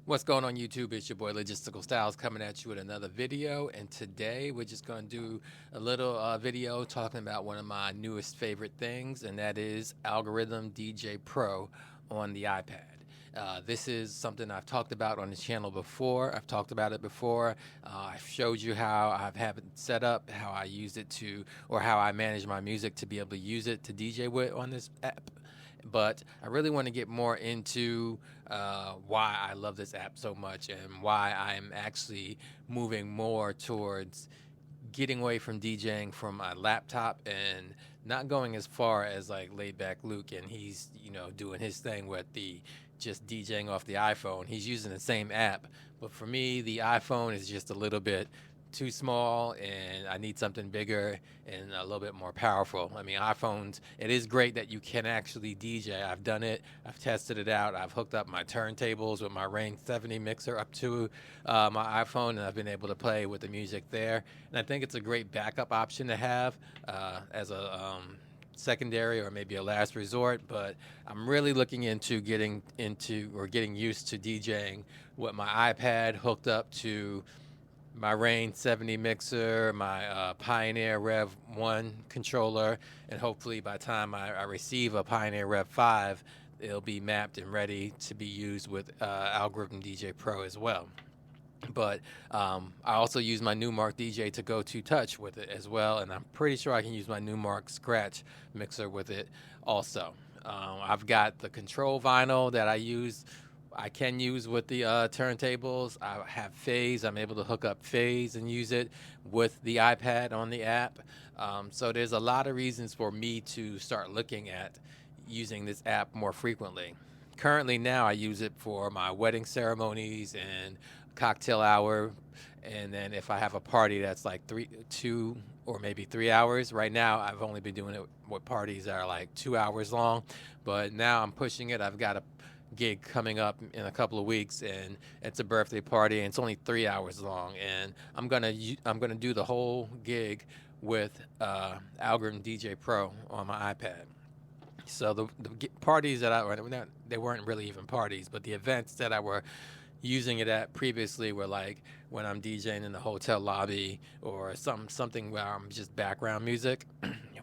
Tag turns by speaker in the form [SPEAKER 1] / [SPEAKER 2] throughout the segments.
[SPEAKER 1] What's going on YouTube? It's your boy Logisticalstyles coming at you with another video, and today we're just going to do a little video talking about one of my newest favorite things, and that is Algorithm DJ Pro on the iPad. This is something I've talked about on the channel before. I've talked about it before. I've showed you how I've had it set up, how I use it to, or how I manage my music to be able to use it to DJ with on this app. But I really want to get more into why I love this app so much and why I'm actually moving more towards getting away from DJing from my laptop and not going as far as like laid back Luke and he's doing his thing with the just DJing off the iPhone. He's using the same app, but for me the iPhone is just a little bit too small and I need something bigger and a little bit more powerful. I mean, iPhones, it is great that you can actually DJ. I've done it. I've tested it out. I've hooked up my turntables with my Rain 70 mixer up to my iPhone, and I've been able to play with the music there. And I think it's a great backup option to have as a secondary or maybe a last resort. But I'm really looking into getting used to DJing with my iPad hooked up to my Rain 70 mixer, my Pioneer Rev 1 controller, and hopefully by the time I receive a Pioneer Rev 5, it'll be mapped and ready to be used with Algorithm DJ Pro as well. But I also use my Newmark DJ to go to touch with it as well, and I'm pretty sure I can use my Newmark Scratch mixer with it also. I've got the control vinyl that I can use with the turntables. I have Phase. I'm able to hook up Phase and use it with the iPad on the app. So there's a lot of reasons for me to start looking at using this app more frequently. Currently now I use it for my wedding ceremonies and cocktail hour, and then if I have a party that's like 2 or maybe 3 hours. Right now I've only been doing it with parties that are like 2 hours long, but now I'm pushing it. I've got a gig coming up in a couple of weeks, and it's a birthday party, and it's only 3 hours long, and I'm gonna do the whole gig with Algorithm DJ Pro on my iPad. So the parties that they weren't really even parties, but the events that I were using it at previously were like when I'm DJing in the hotel lobby or something where I'm just background music.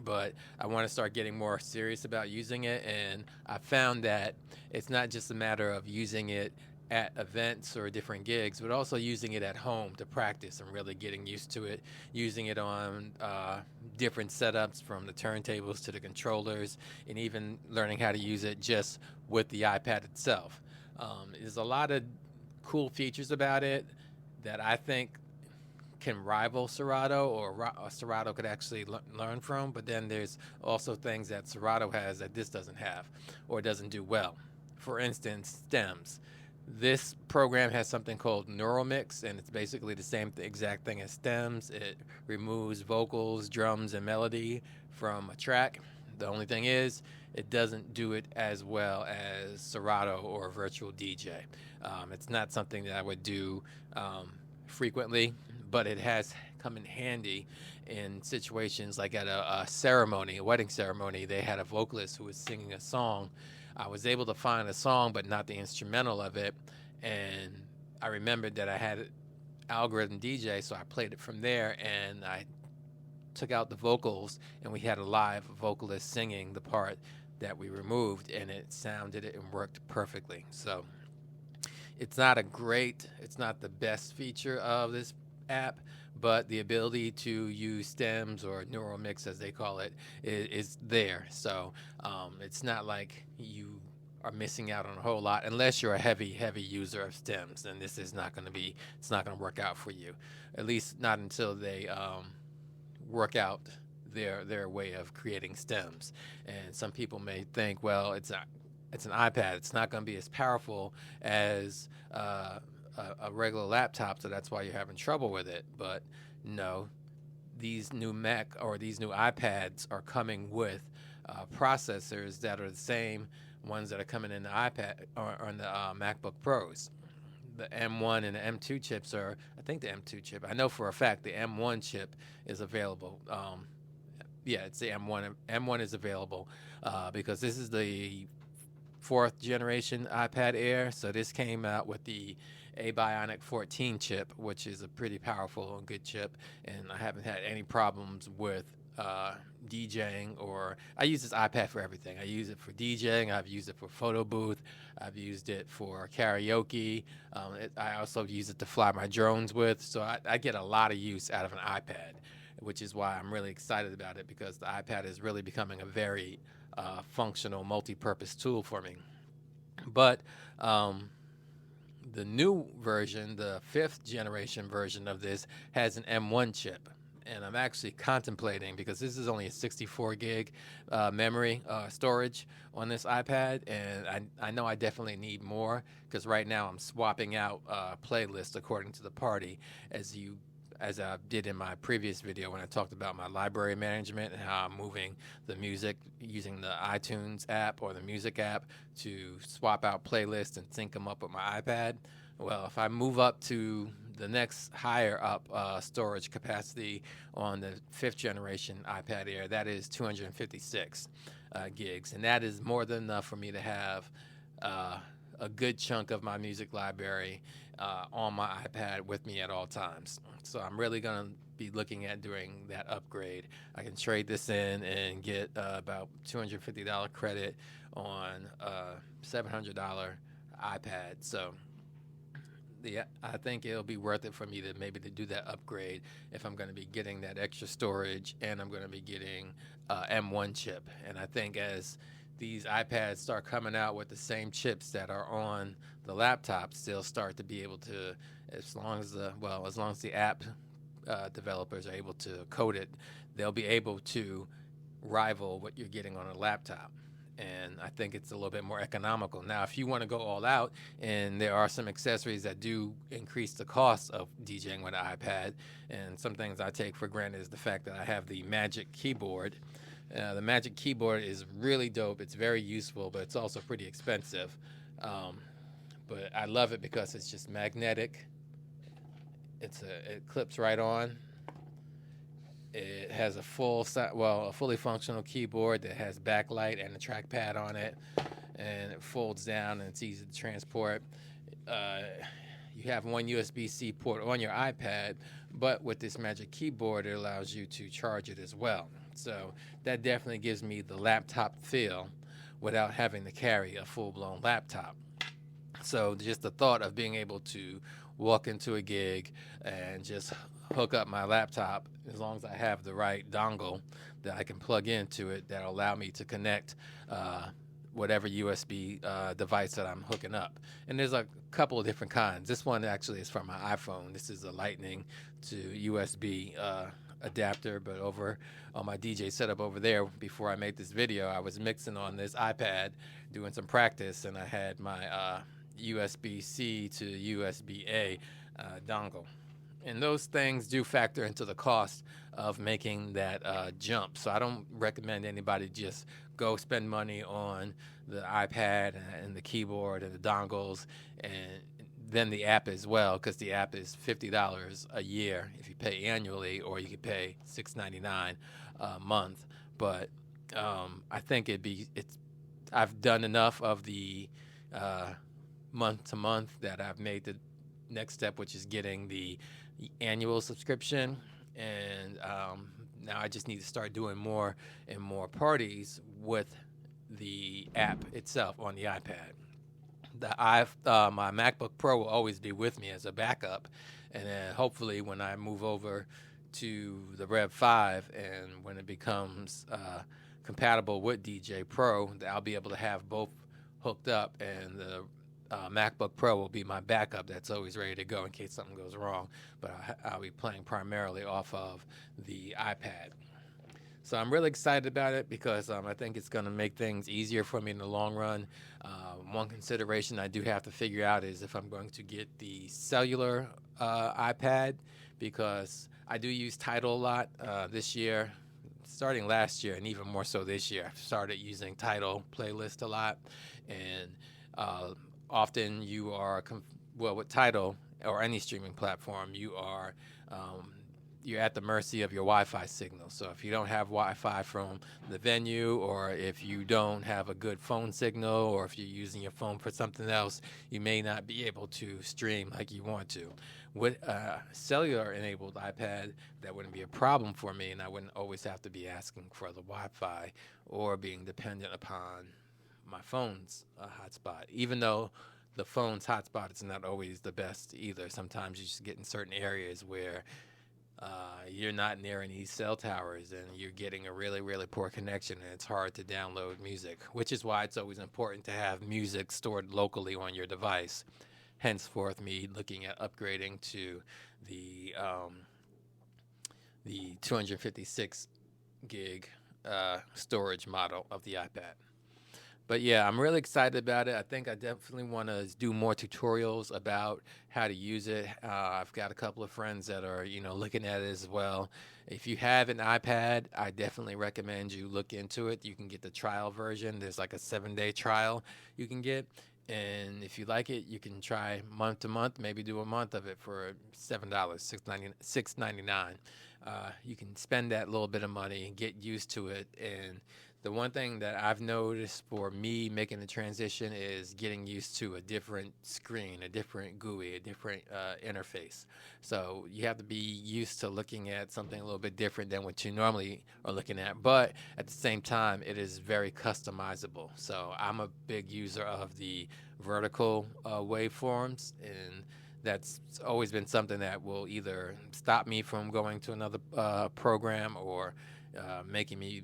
[SPEAKER 1] But I want to start getting more serious about using it, and I found that it's not just a matter of using it at events or different gigs, but also using it at home to practice and really getting used to it, using it on different setups from the turntables to the controllers, and even learning how to use it just with the iPad itself. There's a lot of cool features about it that I think can rival Serato, or Serato could actually learn from, but then there's also things that Serato has that this doesn't have or doesn't do well. For instance, stems. This program has something called Neural Mix, and it's basically the same exact thing as stems. It removes vocals, drums, and melody from a track. The only thing is, it doesn't do it as well as Serato or Virtual DJ. It's not something that I would do frequently, but it has come in handy in situations like at a ceremony, a wedding ceremony. They had a vocalist who was singing a song. I was able to find a song, but not the instrumental of it. And I remembered that I had Algorithm DJ, so I played it from there, and I took out the vocals, and we had a live vocalist singing the part that we removed, and it sounded and worked perfectly. So it's not the best feature of this app, but the ability to use stems, or neural mix as they call it, is there. So it's not like you are missing out on a whole lot unless you're a heavy user of stems. And this is not going to be, it's not going to work out for you, at least not until they work out their way of creating stems. And some people may think, well, it's an iPad, it's not going to be as powerful as a regular laptop, so that's why you're having trouble with it. But no, these new Mac or these new iPads are coming with processors that are the same ones that are coming in the iPad or on the MacBook Pros. The M1 and the M2 chips are, I think the M2 chip, I know for a fact the M1 chip is available. Yeah, it's the M1. M1 is available because this is the fourth generation iPad Air. So this came out with the A Bionic 14 chip, which is a pretty powerful and good chip, and I haven't had any problems with DJing. Or I use this iPad for everything. I use it for DJing. I've used it for photo booth. I've used it for karaoke. I also use it to fly my drones with. So I get a lot of use out of an iPad, which is why I'm really excited about it, because the iPad is really becoming a very functional, multi-purpose tool for me. But the new version, the fifth generation version of this, has an M1 chip. And I'm actually contemplating, because this is only a 64 gig memory storage on this iPad, and I know I definitely need more, because right now I'm swapping out playlists according to the party, as I did in my previous video when I talked about my library management and how I'm moving the music using the iTunes app or the music app to swap out playlists and sync them up with my iPad. Well, if I move up to the next higher up storage capacity on the fifth generation iPad Air, that is 256 gigs, and that is more than enough for me to have a good chunk of my music library on my iPad with me at all times. So I'm really going to be looking at doing that upgrade. I can trade this in and get about $250 credit on a $700 iPad. So I think it'll be worth it for me to maybe to do that upgrade if I'm going to be getting that extra storage, and I'm going to be getting M1 chip. And I think as these iPads start coming out with the same chips that are on the laptops, they'll start to be able to, as long as the app developers are able to code it, they'll be able to rival what you're getting on a laptop. And I think it's a little bit more economical. Now, if you want to go all out, and there are some accessories that do increase the cost of DJing with an iPad, and some things I take for granted is the fact that I have the Magic Keyboard. The Magic Keyboard is really dope. It's very useful, but it's also pretty expensive. But I love it because it's just magnetic. It clips right on. It has a fully functional keyboard that has backlight and a trackpad on it, and it folds down and it's easy to transport. You have one USB-C port on your iPad, but with this Magic Keyboard, it allows you to charge it as well. So that definitely gives me the laptop feel without having to carry a full-blown laptop. So just the thought of being able to walk into a gig and just hook up my laptop, as long as I have the right dongle that I can plug into it, that'll allow me to connect whatever USB device that I'm hooking up. And there's a couple of different kinds. This one actually is from my iPhone. This is a Lightning to USB adapter, but over on my DJ setup over there, before I made this video, I was mixing on this iPad, doing some practice, and I had my USB-C to USB-A dongle. And those things do factor into the cost of making that jump. So I don't recommend anybody just go spend money on the iPad and the keyboard and the dongles and then the app as well, because the app is $50 a year if you pay annually, or you could pay $6.99 a month. But I think I've done enough of the month to month that I've made the next step, which is getting the annual subscription. And now I just need to start doing more and more parties with the app itself on the iPad. My MacBook Pro will always be with me as a backup, and then hopefully when I move over to the Rev 5 and when it becomes compatible with djay Pro, I'll be able to have both hooked up, and the MacBook Pro will be my backup that's always ready to go in case something goes wrong. But I'll be playing primarily off of the iPad. So I'm really excited about it because I think it's going to make things easier for me in the long run. One consideration I do have to figure out is if I'm going to get the cellular iPad, because I do use Tidal a lot this year, starting last year, and even more so this year. I've started using Tidal playlist a lot, and often you are, with Tidal or any streaming platform, you are you're at the mercy of your Wi-Fi signal. So if you don't have Wi-Fi from the venue, or if you don't have a good phone signal, or if you're using your phone for something else, you may not be able to stream like you want to. With a cellular enabled iPad, that wouldn't be a problem for me, and I wouldn't always have to be asking for the Wi-Fi or being dependent upon my phone's hotspot, even though the phone's hotspot is not always the best either. Sometimes you just get in certain areas where you're not near any cell towers and you're getting a really, really poor connection, and it's hard to download music, which is why it's always important to have music stored locally on your device. Henceforth, me looking at upgrading to the 256 gig storage model of the iPad. But yeah, I'm really excited about it. I think I definitely want to do more tutorials about how to use it. I've got a couple of friends that are, looking at it as well. If you have an iPad, I definitely recommend you look into it. You can get the trial version. There's like a 7-day trial you can get. And if you like it, you can try month to month, maybe do a month of it for $7, $6.99. You can spend that little bit of money and get used to it. And the one thing that I've noticed for me making the transition is getting used to a different screen, a different GUI, a different interface. So you have to be used to looking at something a little bit different than what you normally are looking at. But at the same time, it is very customizable. So I'm a big user of the vertical waveforms, and that's always been something that will either stop me from going to another program or making me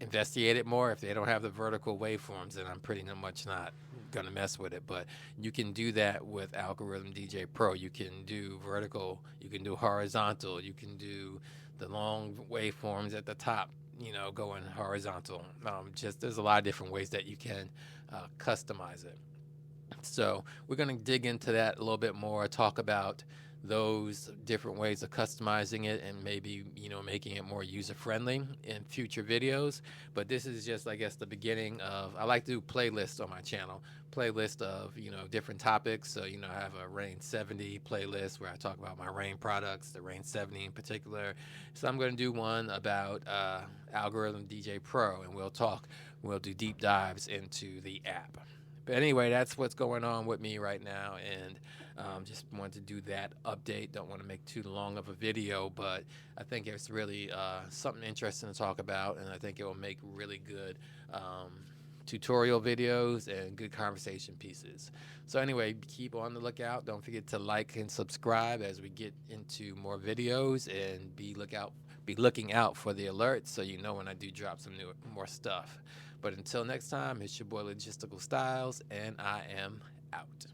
[SPEAKER 1] investigate it more. If they don't have the vertical waveforms, then I'm pretty much not going to mess with it. But you can do that with Algorithm DJ Pro. You can do vertical, you can do horizontal, you can do the long waveforms at the top, going horizontal. There's a lot of different ways that you can customize it. So we're going to dig into that a little bit more, talk about those different ways of customizing it, and maybe making it more user-friendly in future videos. But this is just, I guess, the beginning of, I like to do playlists on my channel, playlist of different topics. So I have a Rain 70 playlist where I talk about my Rain products, the Rain 70 in particular. So I'm going to do one about Algorithm DJ Pro, and we'll do deep dives into the app. But anyway, that's what's going on with me right now, and just wanted to do that update. Don't want to make too long of a video, but I think it's really something interesting to talk about, and I think it will make really good tutorial videos and good conversation pieces. So anyway, keep on the lookout. Don't forget to like and subscribe as we get into more videos, and be looking out for the alerts so you know when I do drop some more stuff. But until next time, it's your boy Logistical Styles, and I am out.